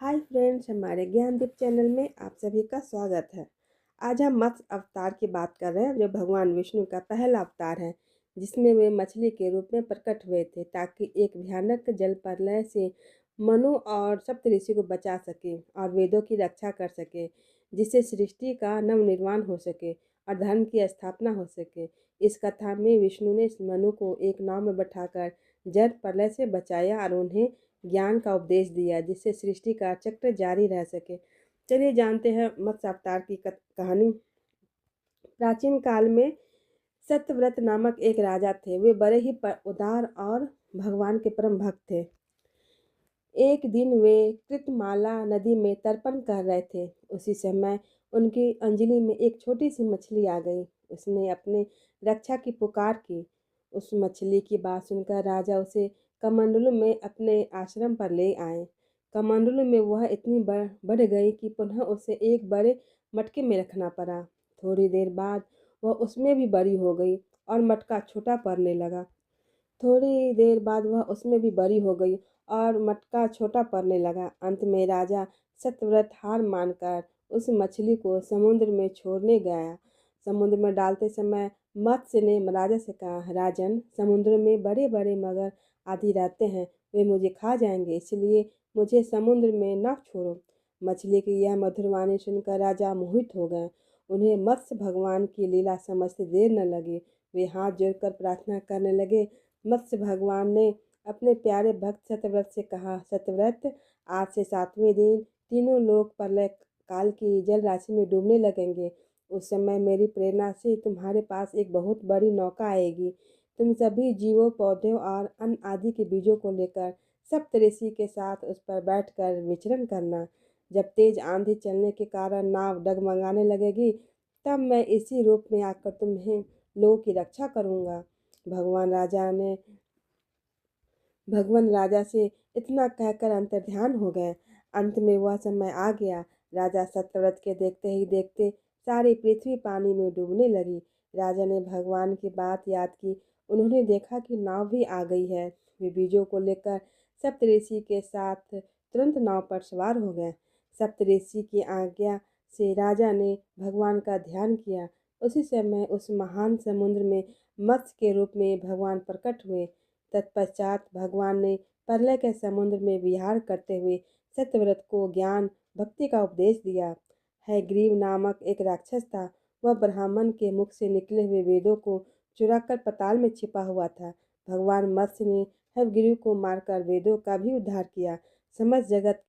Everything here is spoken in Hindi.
हाय फ्रेंड्स, हमारे ज्ञानदीप चैनल में आप सभी का स्वागत है। आज हम मत्स्य अवतार की बात कर रहे हैं, जो भगवान विष्णु का पहला अवतार है, जिसमें वे मछली के रूप में प्रकट हुए थे ताकि एक भयानक जल प्रलय से मनु और सप्तऋषि को बचा सके और वेदों की रक्षा कर सके, जिससे सृष्टि का नवनिर्माण हो सके और धर्म की स्थापना हो सके। इस कथा में विष्णु ने मनु को एक नाव में बैठाकर जल प्रलय से बचाया और उन्हें ज्ञान का उपदेश दिया, जिससे सृष्टि का चक्र जारी रह सके। चलिए जानते हैं मत्स्य अवतार की कहानी। प्राचीन काल में सत्यव्रत नामक एक राजा थे। वे बड़े ही उदार और भगवान के परम भक्त थे। एक दिन वे कृतमाला नदी में तर्पण कर रहे थे। उसी समय उनकी अंजलि में एक छोटी सी मछली आ गई। उसने अपने रक्षा की पुकार की। उस मछली की बात सुनकर राजा उसे कमंडलू में अपने आश्रम पर ले आए। कमंडलू में वह इतनी बढ़ गई कि पुनः उसे एक बड़े मटके में रखना पड़ा। थोड़ी देर बाद वह उसमें भी बड़ी हो गई और मटका छोटा पड़ने लगा। थोड़ी देर बाद वह उसमें भी बड़ी हो गई और मटका छोटा पड़ने लगा। अंत में राजा सत्यव्रत हार मानकर उस मछली को समुद्र में छोड़ने गया। समुद्र में डालते समय मत्स्य ने राजा से कहा, राजन, समुद्र में बड़े बड़े मगर आदि रहते हैं, वे मुझे खा जाएंगे, इसलिए मुझे समुद्र में न छोड़ो। मछली की यह मधुर वाणी सुनकर राजा मोहित हो गए। उन्हें मत्स्य भगवान की लीला समझते देर न लगी। वे हाथ जोड़कर प्रार्थना करने लगे। मत्स्य भगवान ने अपने प्यारे भक्त सत्यव्रत से कहा, सत्यव्रत, आज से 7वें दिन तीनों लोग प्रलय काल की जल राशि में डूबने लगेंगे। उस समय मेरी प्रेरणा से तुम्हारे पास एक बहुत बड़ी नौका आएगी। तुम सभी जीवों, पौधों और अन्न आदि के बीजों को लेकर सप्तऋषि के साथ उस पर बैठकर विचरण करना। जब तेज आंधी चलने के कारण नाव डगमगाने लगेगी, तब मैं इसी रूप में आकर तुम्हें लोगों की रक्षा करूंगा। भगवान राजा से इतना कहकर अंतर्ध्यान हो गए। अंत में वह समय आ गया। राजा सत्यव्रत के देखते ही देखते सारी पृथ्वी पानी में डूबने लगी। राजा ने भगवान की बात याद की। उन्होंने देखा कि नाव भी आ गई है। वे बीजों को लेकर सप्तऋषि के साथ तुरंत नाव पर सवार हो गए। सप्तऋषि की आज्ञा से राजा ने भगवान का ध्यान किया। उसी समय उस महान समुद्र में मत्स्य के रूप में भगवान प्रकट हुए। तत्पश्चात भगवान ने प्रलय के समुद्र में विहार करते हुए सत्यव्रत को ज्ञान भक्ति का उपदेश दिया। हयग्रीव नामक एक राक्षस था। वह ब्राह्मण के मुख से निकले हुए वेदों को चुराकर पाताल में छिपा हुआ था। भगवान मत्स्य ने हयग्रीव को मारकर वेदों का भी उद्धार किया। समस्त जगत